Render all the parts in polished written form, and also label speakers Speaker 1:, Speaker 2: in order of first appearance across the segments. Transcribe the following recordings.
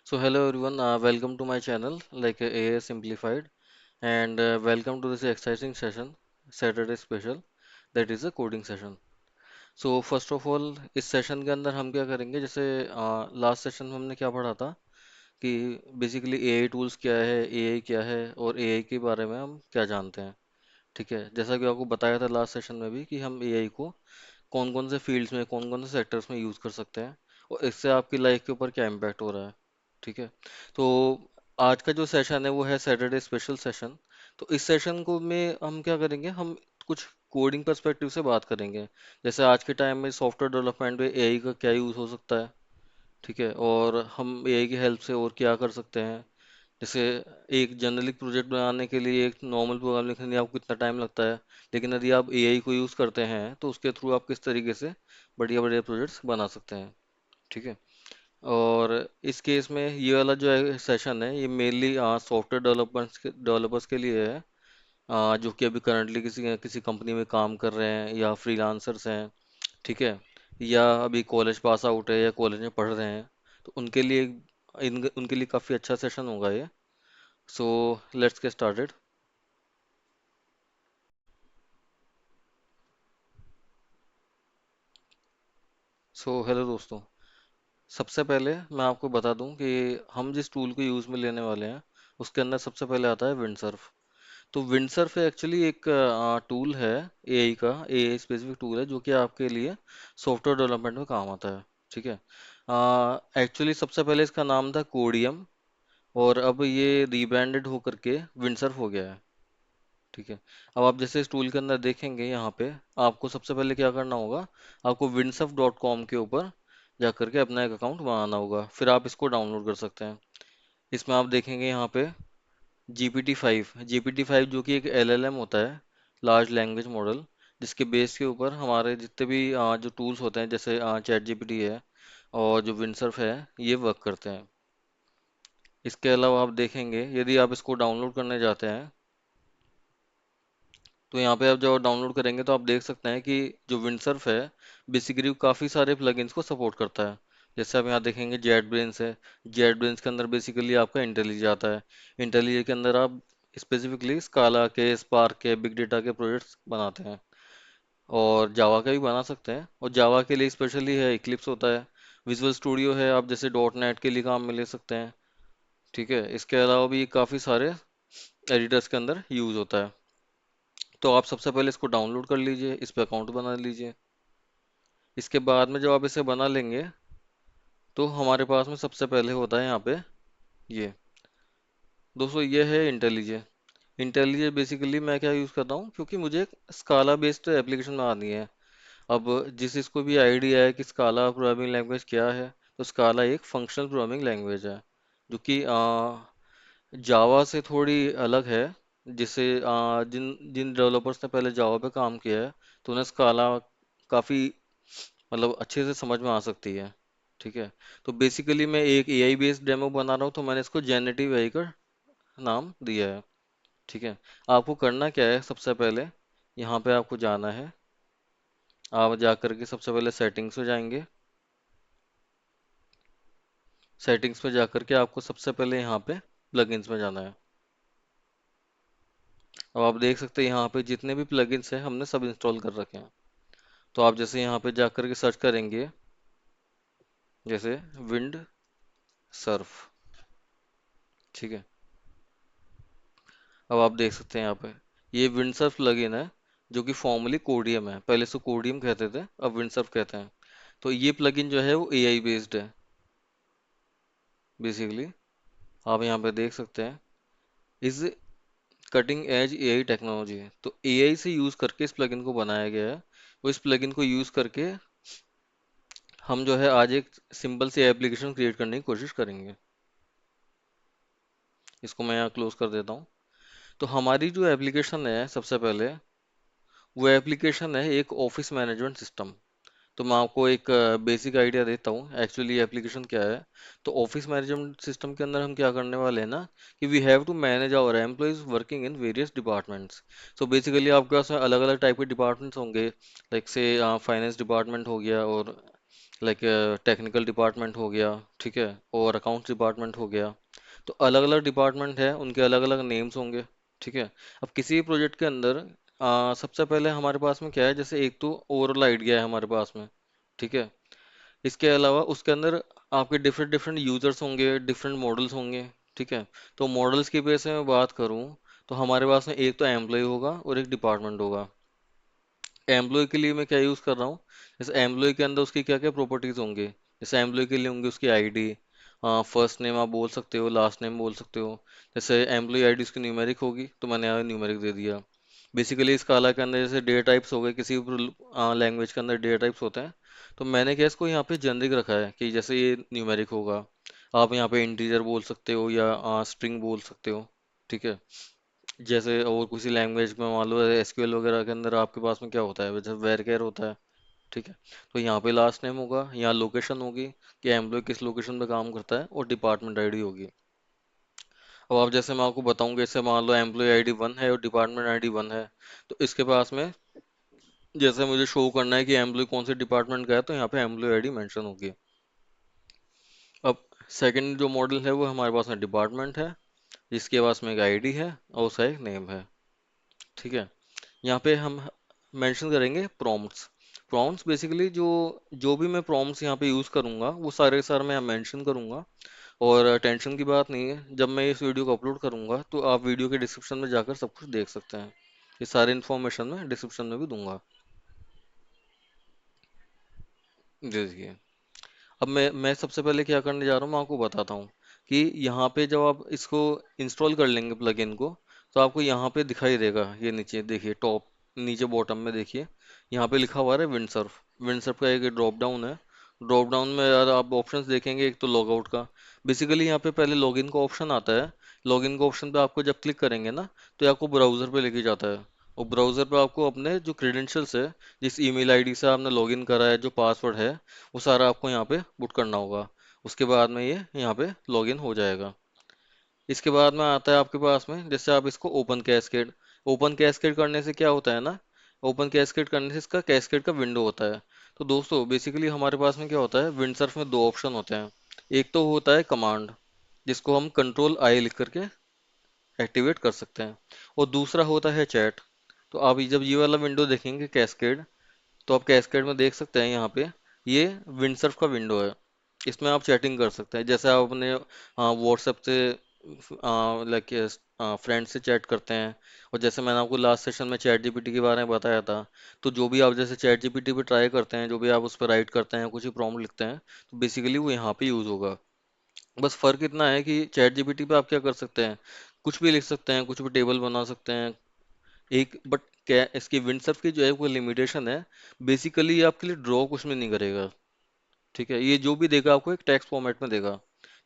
Speaker 1: So hello everyone, welcome to my channel like AI Simplified and welcome to this exciting session, Saturday special, that is a coding session. So first of all इस session के अंदर हम क्या करेंगे जैसे last session में हमने क्या पढ़ा था कि बेसिकली एआई टूल्स क्या है, एआई क्या है और एआई के बारे में हम क्या जानते हैं। ठीक है, जैसा कि आपको बताया था लास्ट सेशन में भी कि हम एआई को कौन कौन से फील्ड्स में कौन कौन से सेक्टर्स में यूज़ कर सकते हैं और इससे आपकी लाइफ के ऊपर क्या इम्पैक्ट हो रहा है। ठीक है, तो आज का जो सेशन है वो है सैटरडे स्पेशल सेशन। तो इस सेशन को में हम क्या करेंगे, हम कुछ कोडिंग पर्सपेक्टिव से बात करेंगे। जैसे आज के टाइम में सॉफ्टवेयर डेवलपमेंट में एआई का क्या यूज़ हो सकता है। ठीक है, और हम एआई की हेल्प से और क्या कर सकते हैं। जैसे एक जनरली प्रोजेक्ट बनाने के लिए एक नॉर्मल प्रोग्राम लिखने के लिए आपको कितना टाइम लगता है, लेकिन यदि आप एआई को यूज़ करते हैं तो उसके थ्रू आप किस तरीके से बढ़िया बढ़िया प्रोजेक्ट्स बना सकते हैं। ठीक है, और इस केस में ये वाला जो सेशन है ये मेनली सॉफ्टवेयर डेवलपर्स के लिए है, जो कि अभी करंटली किसी किसी कंपनी में काम कर रहे हैं या फ्रीलांसर्स हैं। ठीक है, या अभी कॉलेज पास आउट है या कॉलेज में पढ़ रहे हैं, तो उनके लिए काफ़ी अच्छा सेशन होगा ये। So let's get started. So hello दोस्तों, सबसे पहले मैं आपको बता दूं कि हम जिस टूल को यूज़ में लेने वाले हैं उसके अंदर सबसे पहले आता है विंडसर्फ। तो विंडसर्फ एक्चुअली एक टूल है, एआई का, एआई स्पेसिफिक टूल है जो कि आपके लिए सॉफ्टवेयर डेवलपमेंट में काम आता है। ठीक है, एक्चुअली सबसे पहले इसका नाम था कोडियम और अब ये रीब्रांडेड होकर के विंडसर्फ हो गया है। ठीक है, अब आप जैसे इस टूल के अंदर देखेंगे यहाँ पे आपको सबसे पहले क्या करना होगा, आपको windsurf.com के ऊपर जा करके अपना एक अकाउंट बनाना होगा, फिर आप इसको डाउनलोड कर सकते हैं। इसमें आप देखेंगे यहाँ पे GPT-5 जो कि एक LLM होता है, लार्ज लैंग्वेज मॉडल, जिसके बेस के ऊपर हमारे जितने भी जो टूल्स होते हैं जैसे चैट जीपीटी है और जो विंडसर्फ है ये वर्क करते हैं। इसके अलावा आप देखेंगे यदि आप इसको डाउनलोड करने जाते हैं तो यहाँ पे आप जब डाउनलोड करेंगे तो आप देख सकते हैं कि जो विंडसर्फ है बेसिकली काफ़ी सारे प्लगइन्स को सपोर्ट करता है। जैसे आप यहाँ देखेंगे जेट ब्रेन्स है, जेट ब्रेन्स के अंदर बेसिकली आपका इंटेलिज आता है। इंटेलिज के अंदर आप स्पेसिफिकली स्काला के, स्पार्क के, बिग डेटा के प्रोजेक्ट्स बनाते हैं और जावा का भी बना सकते हैं, और जावा के लिए स्पेशली है इक्लिप्स होता है। विजुअल स्टूडियो है, आप जैसे डॉट नेट के लिए काम में ले सकते हैं। ठीक है, इसके अलावा भी काफ़ी सारे एडिटर्स के अंदर यूज़ होता है। तो आप सबसे पहले इसको डाउनलोड कर लीजिए, इस पे अकाउंट बना लीजिए। इसके बाद में जब आप इसे बना लेंगे तो हमारे पास में सबसे पहले होता है यहाँ पे ये, दोस्तों ये है इंटेलिजे। इंटेलिजे बेसिकली मैं क्या यूज़ करता हूँ, क्योंकि मुझे एक स्काला बेस्ड एप्लीकेशन बनानी है। अब जिस इसको भी आइडिया है कि स्काला प्रोग्रामिंग लैंग्वेज क्या है, तो स्काला एक फंक्शनल प्रोग्रामिंग लैंग्वेज है जो कि जावा से थोड़ी अलग है। जिसे जिन जिन डेवलपर्स ने पहले जावा पे काम किया है तो उन्हें स्काला काफ़ी मतलब अच्छे से समझ में आ सकती है। ठीक है, तो बेसिकली मैं एक एआई बेस्ड डेमो बना रहा हूँ तो मैंने इसको जेनरेटिव एआई का नाम दिया है। ठीक है, आपको करना क्या है, सबसे पहले यहाँ पे आपको जाना है। आप जा करके सबसे पहले सेटिंग्स में जाएंगे। सेटिंग्स में जा करके आपको सबसे पहले यहाँ पे प्लगइन्स में जाना है। अब आप देख सकते हैं यहाँ पे जितने भी प्लगइन्स हैं हमने सब इंस्टॉल कर रखे हैं। तो आप जैसे यहाँ पे जा करके सर्च करेंगे, जैसे विंड सर्फ। ठीक है, अब आप देख सकते हैं यहाँ पे ये विंडसर्फ प्लगइन है जो कि फॉर्मली कोडियम है, पहले इसको कोडियम कहते थे, अब विंडसर्फ कहते हैं। तो ये प्लगइन जो है वो एआई बेस्ड है बेसिकली। आप यहाँ पे देख सकते हैं इस कटिंग एज एआई टेक्नोलॉजी है, तो एआई से यूज़ करके इस प्लगइन को बनाया गया है। वो इस प्लगइन को यूज़ करके हम जो है आज एक सिंपल सी एप्लीकेशन क्रिएट करने की कोशिश करेंगे। इसको मैं यहाँ क्लोज कर देता हूँ। तो हमारी जो एप्लीकेशन है सबसे पहले, वो एप्लीकेशन है एक ऑफिस मैनेजमेंट सिस्टम। तो मैं आपको एक बेसिक आइडिया देता हूँ एक्चुअली एप्लीकेशन क्या है। तो ऑफिस मैनेजमेंट सिस्टम के अंदर हम क्या करने वाले हैं ना, कि we have to manage our employees working in various departments. So basically आपके पास अलग अलग टाइप के डिपार्टमेंट्स होंगे, लाइक से फाइनेंस डिपार्टमेंट हो गया और लाइक टेक्निकल डिपार्टमेंट हो गया, ठीक है, और अकाउंट्स डिपार्टमेंट हो गया। तो अलग अलग डिपार्टमेंट है, उनके अलग अलग नेम्स होंगे, ठीक है। अब किसी भी प्रोजेक्ट के अंदर सबसे पहले हमारे पास में क्या है, जैसे एक तो ओवरऑल आइडिया है हमारे पास में, ठीक है। इसके अलावा उसके अंदर आपके डिफरेंट डिफरेंट यूजर्स होंगे, डिफरेंट मॉडल्स होंगे, ठीक है। तो मॉडल्स की बेस में मैं बात करूं, तो हमारे पास में एक तो एम्प्लॉय होगा और एक डिपार्टमेंट होगा। एम्प्लॉय के लिए मैं क्या यूज़ कर रहा हूँ, जैसे एम्प्लॉय के अंदर उसकी क्या क्या प्रॉपर्टीज होंगे। जैसे एम्प्लॉय के लिए होंगी उसकी आईडी, फर्स्ट नेम आप बोल सकते हो, लास्ट नेम बोल सकते हो। जैसे एम्प्लॉय आईडी उसकी न्यूमेरिक होगी, तो मैंने यहाँ न्यूमेरिक दे दिया। बेसिकली इस काला के अंदर जैसे डेटा टाइप्स हो गए, किसी भी लैंग्वेज के अंदर डेटा टाइप्स होते हैं, तो मैंने क्या इसको यहाँ पे जेनरिक रखा है कि जैसे ये न्यूमेरिक होगा। आप यहाँ पे इंटीजर बोल सकते हो या स्ट्रिंग बोल सकते हो, ठीक है। जैसे और किसी लैंग्वेज में मान लो एसक्यूएल वगैरह के अंदर आपके पास में क्या होता है, जैसे वेर केयर होता है, ठीक है। तो यहाँ पे लास्ट नेम होगा, यहाँ लोकेशन होगी कि एम्प्लॉय किस लोकेशन पे काम करता है, और डिपार्टमेंट आईडी होगी। अब आप जैसे मैं आपको बताऊंगा, जैसे मान लो एम्प्लॉय आईडी 1 है और डिपार्टमेंट आईडी 1 है, तो इसके पास में जैसे मुझे शो करना है कि एम्प्लॉय कौन से डिपार्टमेंट का है, तो यहाँ पे एम्प्लॉय आईडी मेंशन होगी। अब सेकंड जो मॉडल है वो हमारे पास में डिपार्टमेंट है, जिसके पास में एक आईडी है और उसका एक नेम है, ठीक है। यहाँ पे हम मेंशन करेंगे प्रॉम्प्ट्स। प्रॉम्प्ट्स बेसिकली जो जो भी मैं प्रॉम्प्ट्स यहाँ पे यूज़ करूँगा वो सारे के सारे मैं मेंशन करूँगा। और टेंशन की बात नहीं है, जब मैं इस वीडियो को अपलोड करूँगा तो आप वीडियो के डिस्क्रिप्शन में जाकर सब कुछ देख सकते हैं। ये सारे इन्फॉर्मेशन मैं डिस्क्रिप्शन में भी दूंगा। देखिए, अब मैं सबसे पहले क्या करने जा रहा हूँ, मैं आपको बताता हूँ कि यहाँ पे जब आप इसको इंस्टॉल कर लेंगे प्लगइन को, तो आपको यहाँ पे दिखाई देगा, ये नीचे देखिए टॉप, नीचे बॉटम में देखिए, यहाँ पे लिखा हुआ है विंडसर्फ। विंडसर्फ का एक ड्रॉप डाउन है। ड्रॉप डाउन में यार आप ऑप्शंस देखेंगे, एक तो लॉगआउट का। बेसिकली यहाँ पे पहले लॉगिन का ऑप्शन आता है। लॉगिन का ऑप्शन पे आपको जब क्लिक करेंगे ना, तो ये आपको ब्राउजर पे लेके जाता है। और ब्राउजर पे आपको अपने जो क्रेडेंशियल्स है, जिस ईमेल आईडी से आपने लॉगिन करा है, जो पासवर्ड है, वो सारा आपको यहाँ पे पुट करना होगा। उसके बाद में ये यहाँ पे लॉगिन हो जाएगा। इसके बाद में आता है आपके पास में, जैसे आप इसको ओपन कैस्केड। ओपन कैस्केड करने से क्या होता है ना, ओपन कैस्केड करने से इसका कैस्केड का विंडो होता है। तो दोस्तों बेसिकली हमारे पास में क्या होता है, विंडसर्फ में दो ऑप्शन होते हैं। एक तो होता है कमांड, जिसको हम कंट्रोल आई लिख करके एक्टिवेट कर सकते हैं। और दूसरा होता है चैट। तो आप जब ये वाला विंडो देखेंगे कैस्केड, तो आप कैस्केड में देख सकते हैं यहाँ पे, ये विंडसर्फ का विंडो है। इसमें आप चैटिंग कर सकते हैं, जैसे आप अपने व्हाट्सएप से लाइक फ्रेंड से चैट करते हैं। और जैसे मैंने आपको लास्ट सेशन में चैट जीपीटी के बारे में बताया था, तो जो भी आप जैसे चैट जीपीटी पे ट्राई करते हैं, जो भी आप उस पर राइट करते हैं, कुछ भी प्रॉम्प्ट लिखते हैं, तो बेसिकली वो यहाँ पे यूज़ होगा। बस फर्क इतना है कि चैट जीपीटी पे आप क्या कर सकते हैं, कुछ भी लिख सकते हैं, कुछ भी टेबल बना सकते हैं। एक बट क्या इसकी विंडसर्फ की जो है वो लिमिटेशन है, बेसिकली ये आपके लिए ड्रॉ कुछ में नहीं करेगा, ठीक है। ये जो भी देगा आपको एक टेक्स्ट फॉर्मेट में देगा,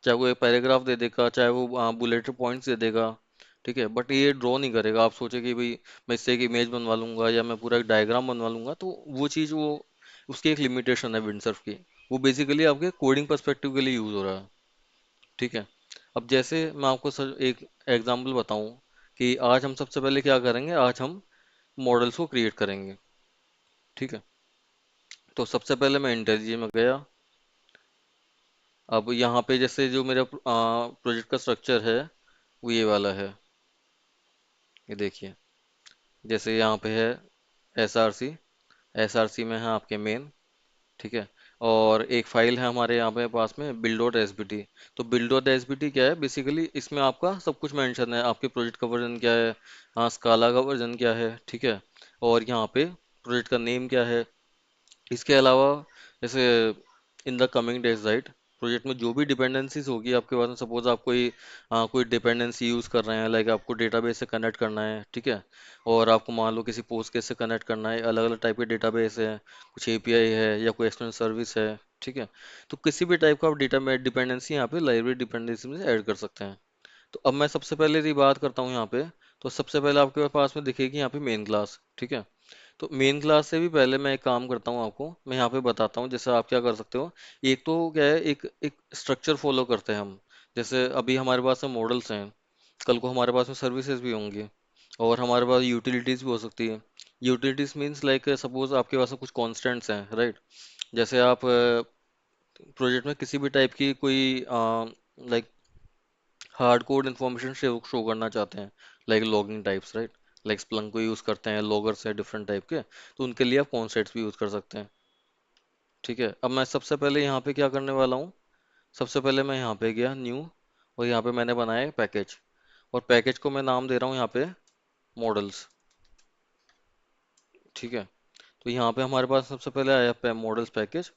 Speaker 1: चाहे वो एक पैराग्राफ दे देगा, चाहे वो बुलेट पॉइंट्स दे देगा, ठीक है। बट ये ड्रॉ नहीं करेगा। आप सोचे कि भाई मैं इससे एक इमेज बनवा लूंगा या मैं पूरा एक डायग्राम बनवा लूंगा, तो वो चीज़ वो उसकी एक लिमिटेशन है विंडसर्फ की। वो बेसिकली आपके कोडिंग पर्सपेक्टिव के लिए यूज़ हो रहा है, ठीक है। अब जैसे मैं आपको सर एक एग्जांपल बताऊं कि आज हम सबसे पहले क्या करेंगे, आज हम मॉडल्स को क्रिएट करेंगे, ठीक है। तो सबसे पहले मैं इंटेलिजे में गया। अब यहाँ पे जैसे जो मेरा प्रोजेक्ट का स्ट्रक्चर है वो ये वाला है, ये देखिए। जैसे यहाँ पे है एसआरसी, एसआरसी में है आपके मेन, ठीक है। और एक फाइल है हमारे यहाँ पे पास में बिल्ड डॉट एसबीटी। तो बिल्ड डॉट एसबीटी क्या है, बेसिकली इसमें आपका सब कुछ मेंशन है, आपके प्रोजेक्ट का वर्जन क्या है, हाँ स्काला का वर्जन क्या है, ठीक है। और यहाँ पे प्रोजेक्ट का नेम क्या है। इसके अलावा जैसे in the coming days right, project में जो भी डिपेंडेंसीज होगी आपके पास में, सपोज आप कोई डिपेंडेंसी यूज़ कर रहे हैं, लाइक आपको डेटाबेस से कनेक्ट करना है, ठीक है। और आपको मान लो किसी पोस्टग्रेस से कनेक्ट करना है, अलग अलग टाइप के डेटाबेस है, कुछ एपीआई है या कोई एक्सटर्नल सर्विस है, ठीक है। तो किसी भी टाइप का आप डेटा डिपेंडेंसी यहाँ पे लाइब्रेरी डिपेंडेंसी में ऐड कर सकते हैं। तो अब मैं सबसे पहले यदि बात करता हूँ यहाँ पे, तो सबसे पहले आपके पास में दिखेगी यहाँ पे मेन क्लास, ठीक है। तो मेन क्लास से भी पहले मैं एक काम करता हूँ, आपको मैं यहाँ पे बताता हूँ जैसे आप क्या कर सकते हो। एक तो क्या है, एक एक स्ट्रक्चर फॉलो करते हैं हम। जैसे अभी हमारे पास में मॉडल्स हैं, कल को हमारे पास में सर्विसेज भी होंगी, और हमारे पास यूटिलिटीज भी हो सकती है। यूटिलिटीज मीन्स लाइक सपोज आपके पास में कुछ कॉन्स्टेंट्स हैं, राइट। जैसे आप प्रोजेक्ट में किसी भी टाइप की कोई like hard code information show करना चाहते हैं, like logging types, right, like Splunk को यूज़ करते हैं, लॉगर्स है डिफरेंट टाइप के, तो उनके लिए आप कॉन्सेप्ट्स भी यूज़ कर सकते हैं। ठीक है, अब मैं सबसे पहले यहाँ पे क्या करने वाला हूँ, सबसे पहले मैं यहाँ पे गया न्यू, और यहाँ पे मैंने बनाया पैकेज, और पैकेज को मैं नाम दे रहा हूँ यहाँ पे मॉडल्स। ठीक है, तो यहाँ पे हमारे पास सबसे पहले आया मॉडल्स पैकेज।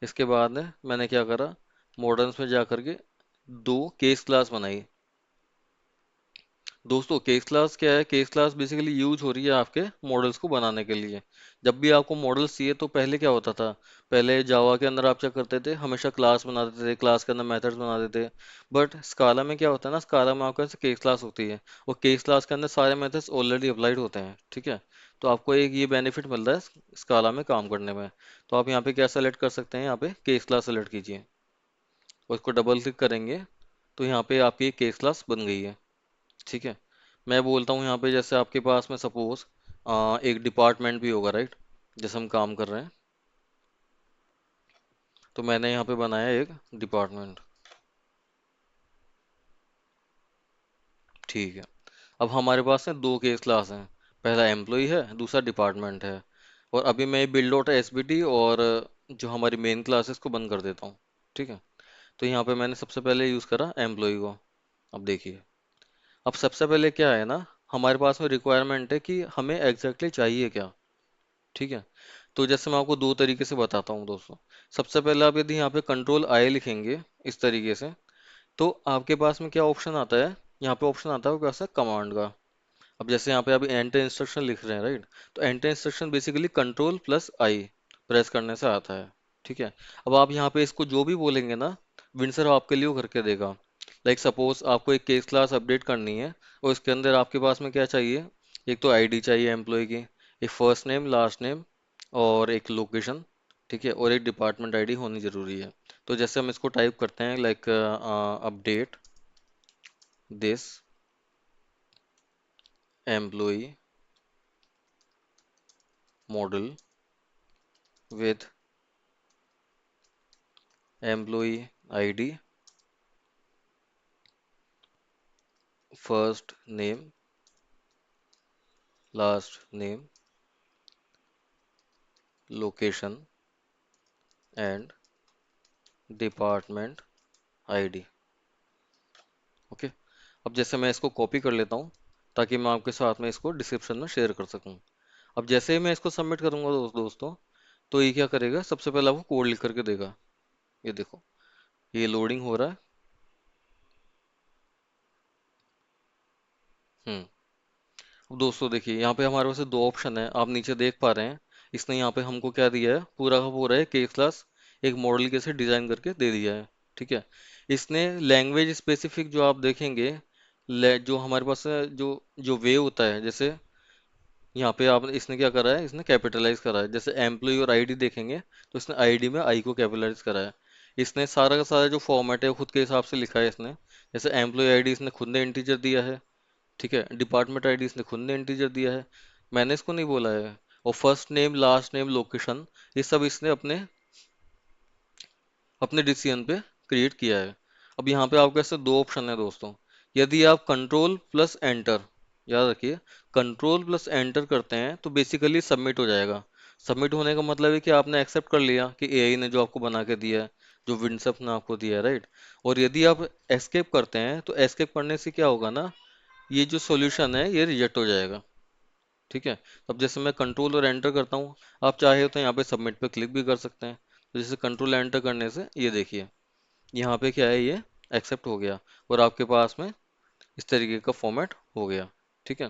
Speaker 1: इसके बाद में मैंने क्या करा, मॉडल्स में जा करके दो केस क्लास बनाई। दोस्तों केस क्लास क्या है, केस क्लास बेसिकली यूज हो रही है आपके मॉडल्स को बनाने के लिए। जब भी आपको मॉडल्स चाहिए तो पहले क्या होता था, पहले जावा के अंदर आप क्या करते थे, हमेशा क्लास बना देते थे, क्लास के अंदर मेथड्स बना देते थे। बट स्काला में क्या होता है ना, स्काला में आपके पास केस क्लास होती है, और केस क्लास के अंदर सारे मेथड्स ऑलरेडी अप्लाइड होते हैं। ठीक है, तो आपको एक ये बेनिफिट मिल रहा है स्काला में काम करने में। तो आप यहाँ पे क्या सेलेक्ट कर सकते हैं, यहाँ पे केस क्लास सेलेक्ट कीजिए, और इसको डबल क्लिक करेंगे तो यहाँ पे आपकी एक केस क्लास बन गई है। ठीक है, मैं बोलता हूँ यहाँ पे, जैसे आपके पास में सपोज एक डिपार्टमेंट भी होगा, राइट, जैसे हम काम कर रहे हैं, तो मैंने यहाँ पे बनाया एक डिपार्टमेंट। ठीक है, अब हमारे पास है दो केस क्लास हैं, पहला एम्प्लॉय है, दूसरा डिपार्टमेंट है। और अभी मैं बिल्ड डॉट एसबीटी और जो हमारी मेन क्लास है इसको बंद कर देता हूँ। ठीक है, तो यहाँ पे मैंने सबसे पहले यूज़ करा एम्प्लॉय को। अब देखिए, अब सबसे पहले क्या है ना, हमारे पास में रिक्वायरमेंट है कि हमें एग्जैक्टली चाहिए क्या। ठीक है, तो जैसे मैं आपको दो तरीके से बताता हूँ दोस्तों। सबसे पहले आप यदि यहाँ पे कंट्रोल आई लिखेंगे इस तरीके से, तो आपके पास में क्या ऑप्शन आता है, यहाँ पे ऑप्शन आता है वो कैसा, कमांड का। अब जैसे यहाँ पे आप एंटर इंस्ट्रक्शन लिख रहे हैं, राइट, तो enter instruction basically control plus आई प्रेस करने से आता है। ठीक है, अब आप यहाँ पे इसको जो भी बोलेंगे ना, विंडसर आपके लिए वो करके देगा। लाइक सपोज आपको एक केस क्लास अपडेट करनी है, और इसके अंदर आपके पास में क्या चाहिए, एक तो आईडी चाहिए एम्प्लॉय की, एक फर्स्ट नेम लास्ट नेम, और एक लोकेशन। ठीक है, और एक डिपार्टमेंट आईडी होनी जरूरी है। तो जैसे हम इसको टाइप करते हैं, like update this employee model with employee ID, first name last name, location and department ID. Okay, अब जैसे मैं इसको कॉपी कर लेता हूँ, ताकि मैं आपके साथ में इसको डिस्क्रिप्शन में शेयर कर सकूँ। अब जैसे ही मैं इसको सबमिट करूंगा दोस्तों, तो ये क्या करेगा, सबसे पहले आपको कोड लिख करके देगा। ये देखो, ये लोडिंग हो रहा है। हम्म, अब दोस्तों देखिए, यहाँ पे हमारे पास दो ऑप्शन है, आप नीचे देख पा रहे हैं। इसने यहाँ पे हमको क्या दिया है, पूरा का पूरा है केस क्लास एक मॉडल के से डिजाइन करके दे दिया है। ठीक है, इसने लैंग्वेज स्पेसिफिक जो आप देखेंगे, जो हमारे पास है, जो जो वे होता है, जैसे यहाँ पे आप, इसने क्या करा है, इसने कैपिटलाइज करा है। जैसे एम्प्लॉय और आईडी देखेंगे, तो इसने आईडी में आई को कैपिटलाइज करा है। इसने सारा का सारा जो फॉर्मेट है वो खुद के हिसाब से लिखा है इसने। जैसे एम्प्लॉय आईडी इसने खुद ने इंटीजर दिया है। ठीक है, डिपार्टमेंट आईडी इसने खुद ने इंटीजर दिया है, मैंने इसको नहीं बोला है। और first name last name location, ये सब इसने अपने अपने डिसीजन पे क्रिएट किया है। अब यहाँ पे आपके पास दो ऑप्शन है दोस्तों। यदि आप कंट्रोल प्लस एंटर, याद रखिए, कंट्रोल प्लस एंटर करते हैं तो बेसिकली सबमिट हो जाएगा। सबमिट होने का मतलब है कि आपने एक्सेप्ट कर लिया कि एआई ने जो आपको बना के दिया है, जो विंडसर्फ ने आपको दिया है, राइट। और यदि आप एस्केप करते हैं, तो एस्केप करने से क्या होगा ना, ये जो सॉल्यूशन है ये रिजेक्ट हो जाएगा। ठीक है, अब जैसे मैं कंट्रोल और एंटर करता हूँ, आप चाहे तो यहाँ पे सबमिट पे क्लिक भी कर सकते हैं। तो जैसे कंट्रोल एंटर करने से ये देखिए, यहाँ पे क्या है, ये एक्सेप्ट हो गया, और आपके पास में इस तरीके का फॉर्मेट हो गया। ठीक है,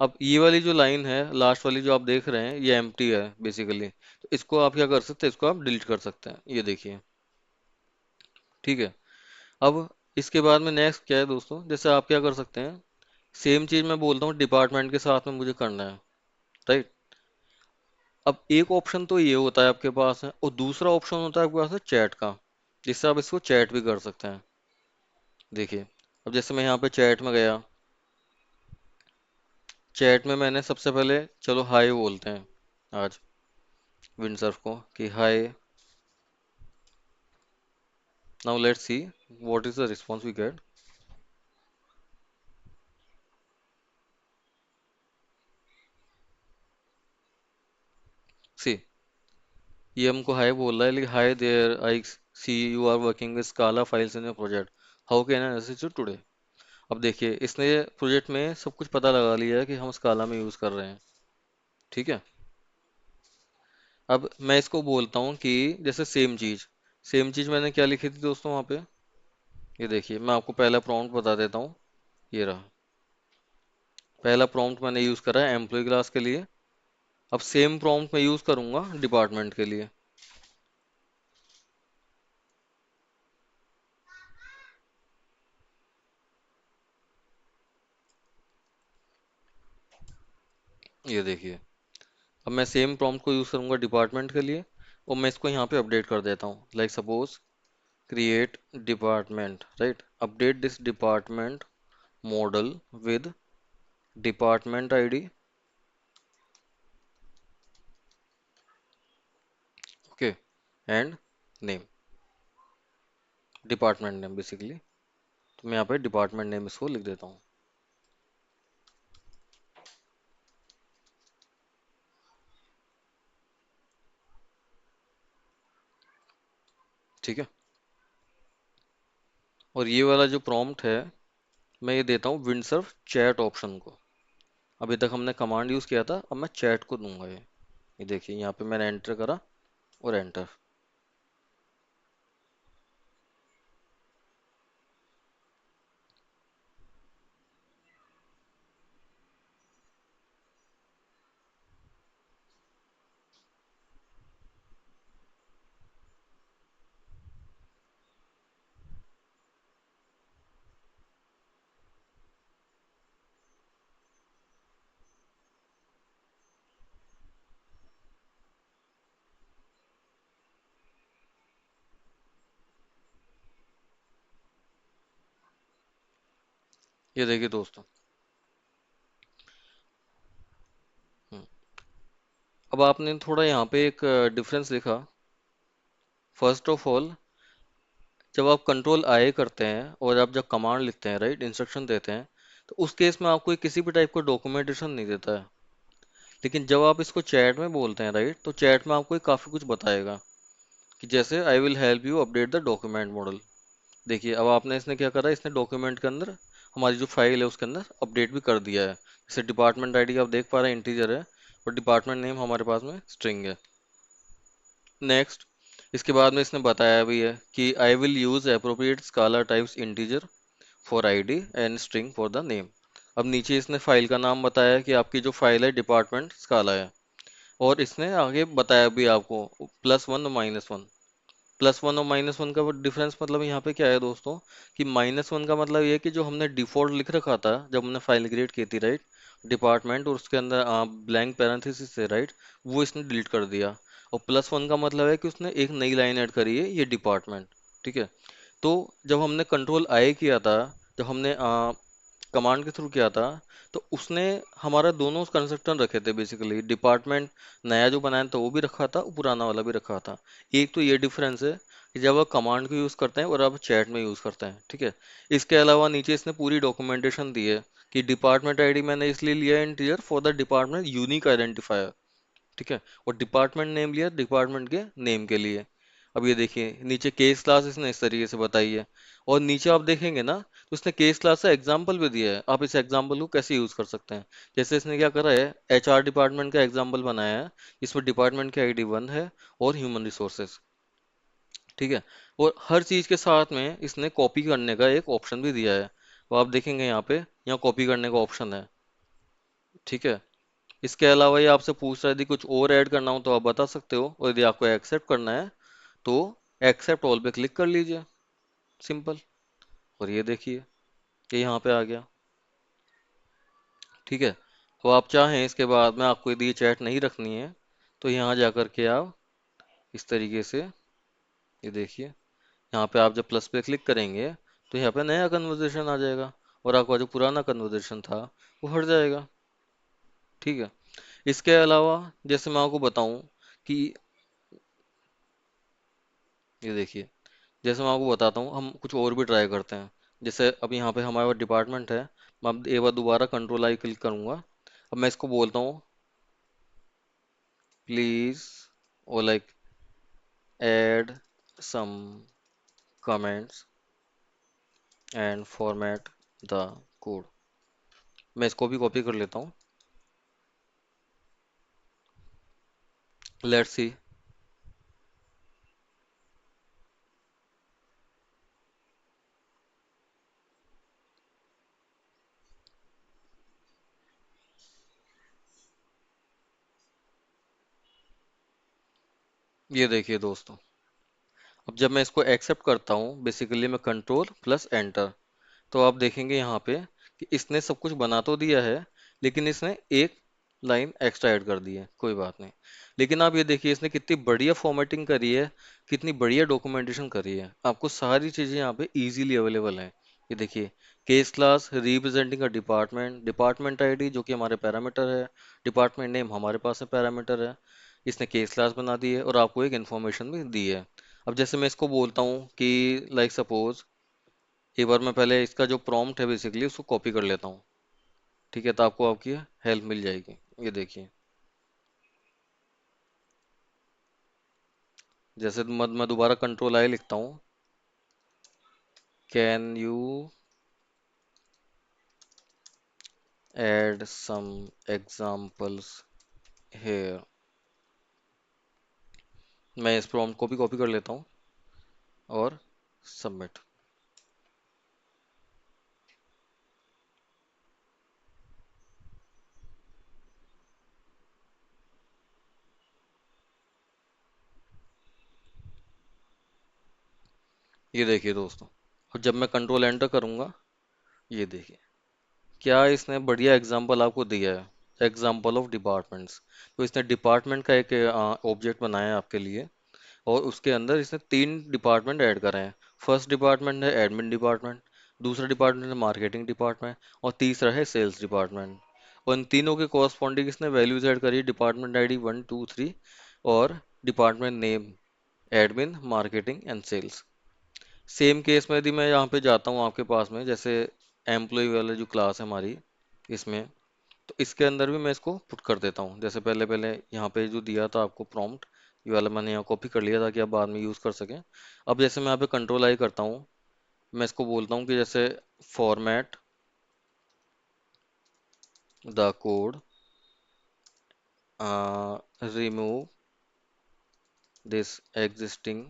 Speaker 1: अब ये वाली जो लाइन है लास्ट वाली जो आप देख रहे हैं, ये एम्प्टी है बेसिकली, तो इसको आप क्या कर सकते हैं, इसको आप डिलीट कर सकते हैं, ये देखिए। ठीक है, अब इसके बाद में नेक्स्ट क्या है दोस्तों, जैसे आप क्या कर सकते हैं, सेम चीज मैं बोलता हूँ डिपार्टमेंट के साथ में मुझे करना है, राइट। अब एक ऑप्शन तो ये होता है आपके पास है, और दूसरा ऑप्शन होता है आपके पास है चैट का, जिससे आप इसको चैट भी कर सकते हैं। देखिए, अब जैसे मैं यहाँ पे चैट में गया, चैट में मैंने सबसे पहले, चलो हाय बोलते हैं आज विंडसर्फ को, कि hi now let's see what is the response we get. See, ये हमको हाय बोल रहा है, लेकिन hi there I see you are working with Scala files in your project, how can I assist you today. अब देखिए इसने project में सब कुछ पता लगा लिया है कि हम स्काला में यूज कर रहे हैं। ठीक है। अब मैं इसको बोलता हूँ कि जैसे सेम चीज मैंने क्या लिखी थी दोस्तों वहाँ पे, ये देखिए मैं आपको पहला प्रॉम्प्ट बता देता हूँ। ये रहा, पहला प्रॉम्प्ट मैंने यूज करा है एम्प्लॉय क्लास के लिए। अब सेम प्रॉम्प्ट मैं यूज करूंगा डिपार्टमेंट के लिए। ये देखिए, अब मैं सेम प्रॉम्प्ट को यूज करूंगा डिपार्टमेंट के लिए, और मैं इसको यहाँ पे अपडेट कर देता हूँ, like suppose create department, right, update this department model with department id, okay, and name, department name basically. तो मैं यहाँ पे डिपार्टमेंट नेम इसको लिख देता हूँ। ठीक है। और ये वाला जो प्रॉम्प्ट है मैं ये देता हूँ विंडसर्फ चैट ऑप्शन को। अभी तक हमने कमांड यूज किया था, अब मैं चैट को दूंगा ये देखिए यहाँ पे मैंने एंटर करा और एंटर। ये देखिए दोस्तों। हम्म, अब आपने थोड़ा यहाँ पे एक डिफरेंस लिखा। फर्स्ट ऑफ ऑल, जब आप कंट्रोल आई करते हैं और आप जब कमांड लिखते हैं, राइट, इंस्ट्रक्शन देते हैं, तो उस केस में आपको ये किसी भी टाइप का डॉक्यूमेंटेशन नहीं देता है। लेकिन जब आप इसको चैट में बोलते हैं, राइट, तो चैट में आपको ये काफ़ी कुछ बताएगा, कि जैसे I will help you update the document model. देखिए अब आपने इसने क्या करा, इसने डॉक्यूमेंट के अंदर हमारी जो फाइल है उसके अंदर अपडेट भी कर दिया है। जैसे डिपार्टमेंट आईडी आप देख पा रहे हैं इंटीजर है, और डिपार्टमेंट नेम हमारे पास में स्ट्रिंग है। नेक्स्ट, इसके बाद में इसने बताया भी है कि I will use appropriate स्काला types integer for ID and string for the name. अब नीचे इसने फाइल का नाम बताया कि आपकी जो फाइल है डिपार्टमेंट स्काला है। और इसने आगे बताया भी आपको +1 और -1। +1 और -1 का डिफरेंस मतलब यहाँ पे क्या है दोस्तों, कि -1 का मतलब ये है कि जो हमने डिफॉल्ट लिख रखा था जब हमने फाइल क्रिएट की थी, राइट, डिपार्टमेंट और उसके अंदर ब्लैंक पैरेंथेसिस से, राइट, वो इसने डिलीट कर दिया। और +1 का मतलब है कि उसने एक नई लाइन ऐड करी है, ये डिपार्टमेंट। ठीक है। तो जब हमने कंट्रोल आई किया था, जब हमने कमांड के थ्रू किया था, तो उसने हमारा दोनों कंस्ट्रक्टर रखे थे बेसिकली। डिपार्टमेंट नया जो बनाया था वो भी रखा था, और पुराना वाला भी रखा था। एक तो ये डिफरेंस है कि जब आप कमांड को यूज़ करते हैं और आप चैट में यूज़ करते हैं। ठीक है। इसके अलावा नीचे इसने पूरी डॉक्यूमेंटेशन दी है कि डिपार्टमेंट आईडी मैंने इसलिए लिया है integer for the department unique identifier. ठीक है। और डिपार्टमेंट नेम लिया डिपार्टमेंट के नेम के लिए। अब ये देखिए नीचे केस क्लास इसने इस तरीके से बताई है। और नीचे आप देखेंगे ना, तो इसने केस क्लास से एग्जाम्पल भी दिया है, आप इस एग्जाम्पल को कैसे यूज कर सकते हैं। जैसे इसने क्या करा है, HR डिपार्टमेंट का एग्जाम्पल बनाया है, इसमें डिपार्टमेंट की ID 1 है और ह्यूमन रिसोर्सेज। ठीक है। और हर चीज के साथ में इसने कॉपी करने का एक ऑप्शन भी दिया है, तो आप देखेंगे यहाँ कॉपी करने का ऑप्शन है। ठीक है। इसके अलावा ये आपसे पूछ रहा है यदि कुछ और ऐड करना हो तो आप बता सकते हो, और यदि आपको एक्सेप्ट करना है तो एक्सेप्ट ऑल पे क्लिक कर लीजिए, सिंपल। और ये देखिए ये यहाँ पे आ गया। ठीक है। तो आप चाहें इसके बाद में आपको यदि ये चैट नहीं रखनी है, तो यहाँ जा कर के आप इस तरीके से, ये देखिए यहाँ पे आप जब प्लस पे क्लिक करेंगे तो यहाँ पे नया कन्वर्जेशन आ जाएगा, और आपका जो पुराना कन्वर्जेशन था वो हट जाएगा। ठीक है। इसके अलावा जैसे मैं आपको बताऊं कि ये देखिए जैसे मैं आपको बताता हूँ, हम कुछ और भी ट्राई करते हैं। जैसे अब यहाँ पे हमारे पास डिपार्टमेंट है, मैं अब एक बार दोबारा कंट्रोल आई क्लिक करूंगा। अब मैं इसको बोलता हूँ प्लीज, और like add some comments and format the code. मैं इसको भी कॉपी कर लेता हूँ। Let's see. ये देखिए दोस्तों, अब जब मैं इसको एक्सेप्ट करता हूँ, बेसिकली मैं कंट्रोल प्लस एंटर, तो आप देखेंगे यहाँ पे कि इसने सब कुछ बना तो दिया है, लेकिन इसने एक लाइन एक्स्ट्रा ऐड कर दी है। कोई बात नहीं। लेकिन आप ये देखिए इसने कितनी बढ़िया फॉर्मेटिंग करी है, कितनी बढ़िया डॉक्यूमेंटेशन करी है। आपको सारी चीज़ें यहाँ पे इजीली अवेलेबल हैं। ये देखिए, case class representing a department, department ID जो कि हमारे पैरामीटर है, डिपार्टमेंट नेम हमारे पास है पैरामीटर है। इसने केस क्लास बना दी है और आपको एक इन्फॉर्मेशन भी दी है। अब जैसे मैं इसको बोलता हूँ कि लाइक सपोज, एक बार मैं पहले इसका जो प्रॉम्प्ट है बेसिकली उसको कॉपी कर लेता हूँ। ठीक है, तो आपको आपकी हेल्प मिल जाएगी। ये देखिए, जैसे मैं दोबारा कंट्रोल आई लिखता हूँ, can you add some examples here. मैं इस प्रॉम्प्ट को भी कॉपी कर लेता हूँ और सबमिट। ये देखिए दोस्तों, और जब मैं कंट्रोल एंटर करूँगा, ये देखिए क्या इसने बढ़िया एग्जाम्पल आपको दिया है, एग्जाम्पल ऑफ डिपार्टमेंट्स। तो इसने डिपार्टमेंट का एक ऑब्जेक्ट बनाया है आपके लिए, और उसके अंदर इसने तीन डिपार्टमेंट ऐड करे हैं। फर्स्ट डिपार्टमेंट है एडमिन डिपार्टमेंट, दूसरा डिपार्टमेंट है मार्केटिंग डिपार्टमेंट, और तीसरा है सेल्स डिपार्टमेंट। और इन तीनों के कॉरस्पॉन्डिंग इसने वैल्यूज ऐड करी, डिपार्टमेंट आईडी 1 2 3 और department name, admin marketing and sales. Same case में यदि मैं यहाँ पे जाता हूँ आपके पास में, जैसे एम्प्लॉय वाला जो क्लास है हमारी, इसमें, तो इसके अंदर भी मैं इसको पुट कर देता हूँ। जैसे पहले पहले यहाँ पे जो दिया था आपको प्रॉम्प्ट, ये वाला मैंने यहाँ कॉपी कर लिया ताकि आप बाद में यूज़ कर सकें। अब जैसे मैं यहाँ पे कंट्रोल आई करता हूँ, मैं इसको बोलता हूँ कि जैसे format the code, remove this existing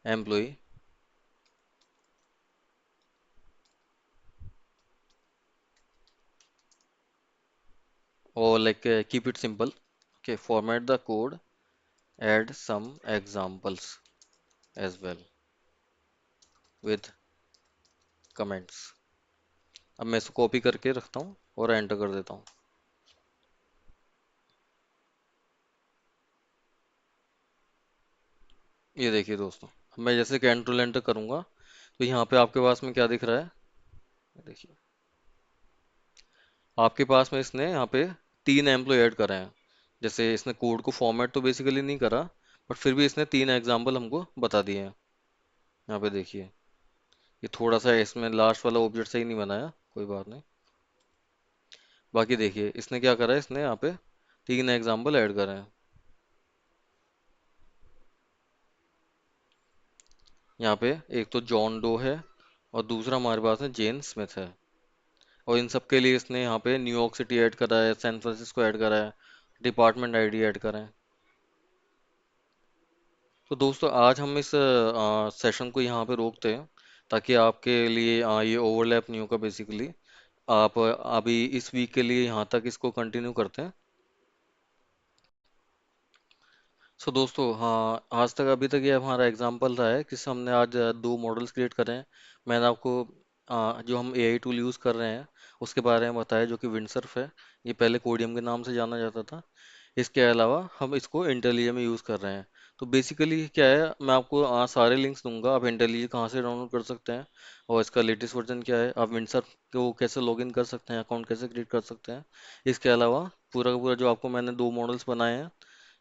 Speaker 1: employ, और like keep it simple. Okay, format the code, add some examples as well with comments. अब मैं इसको कॉपी करके रखता हूँ और एंटर कर देता हूँ। ये देखिए दोस्तों, अब मैं जैसे कंट्रोल एंटर करूंगा, तो यहाँ पे आपके पास में क्या दिख रहा है। ये देखिए, आपके पास में इसने यहाँ पे तीन एम्प्लॉय ऐड करा है। जैसे इसने कोड को फॉर्मेट तो बेसिकली नहीं करा, बट फिर भी इसने तीन एग्जाम्पल हमको बता दिए हैं। यहाँ पे देखिए, ये थोड़ा सा इसमें लास्ट वाला ऑब्जेक्ट सही नहीं बनाया, कोई बात नहीं। बाकी देखिए इसने क्या करा है, इसने यहाँ पे तीन एग्जाम्पल ऐड करा है। यहाँ पे एक तो जॉन डो है, और दूसरा हमारे पास में जेन स्मिथ है। और इन सब के लिए इसने यहाँ पे न्यूयॉर्क सिटी ऐड करा है, सैन फ्रांसिस्को ऐड करा है, डिपार्टमेंट आईडी ऐड करा है। तो दोस्तों आज हम इस सेशन को यहाँ पे रोकते हैं, ताकि आपके लिए ये ओवरलैप नहीं होगा बेसिकली। आप अभी इस वीक के लिए यहाँ तक इसको कंटिन्यू करते हैं। सो दोस्तों, हाँ, आज तक अभी तक ये हमारा एग्जाम्पल रहा है कि हमने आज दो मॉडल्स क्रिएट करे हैं। मैंने आपको जो हम एआई टूल यूज़ कर रहे हैं उसके बारे में बताया, जो कि विंडसर्फ है। ये पहले कोडियम के नाम से जाना जाता था। इसके अलावा हम इसको इंटेलिजे में यूज़ कर रहे हैं। तो बेसिकली क्या है, मैं आपको सारे लिंक्स दूंगा, आप इंटेलिजे कहाँ से डाउनलोड कर सकते हैं, और इसका लेटेस्ट वर्जन क्या है, आप विंडसर्फ को कैसे लॉगिन कर सकते हैं, अकाउंट कैसे क्रिएट कर सकते हैं। इसके अलावा पूरा का पूरा जो आपको मैंने दो मॉडल्स बनाए हैं,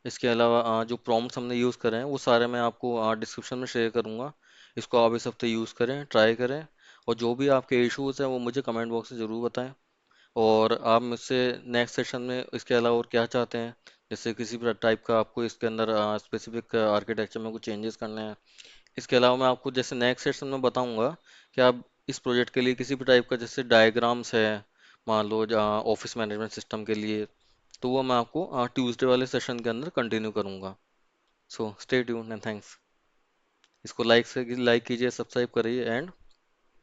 Speaker 1: इसके अलावा जो प्रॉम्प्ट्स हमने यूज़ करे हैं वो सारे मैं आपको डिस्क्रिप्शन में शेयर करूँगा। इसको आप इस हफ्ते यूज़ करें, ट्राई करें, और जो भी आपके इश्यूज़ हैं वो मुझे कमेंट बॉक्स में ज़रूर बताएं। और आप मुझसे नेक्स्ट सेशन में इसके अलावा और क्या चाहते हैं, जैसे किसी भी टाइप का आपको इसके अंदर स्पेसिफिक आर्किटेक्चर में कुछ चेंजेस करने हैं। इसके अलावा मैं आपको जैसे नेक्स्ट सेशन में बताऊंगा कि आप इस प्रोजेक्ट के लिए किसी भी टाइप का जैसे डायग्राम्स है, मान लो ऑफिस मैनेजमेंट सिस्टम के लिए, तो वो मैं आपको ट्यूसडे वाले सेशन के अंदर कंटिन्यू करूंगा। So stay tuned and thanks. इसको लाइक कीजिए, सब्सक्राइब करिए एंड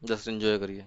Speaker 1: जस्ट एंजॉय करिए।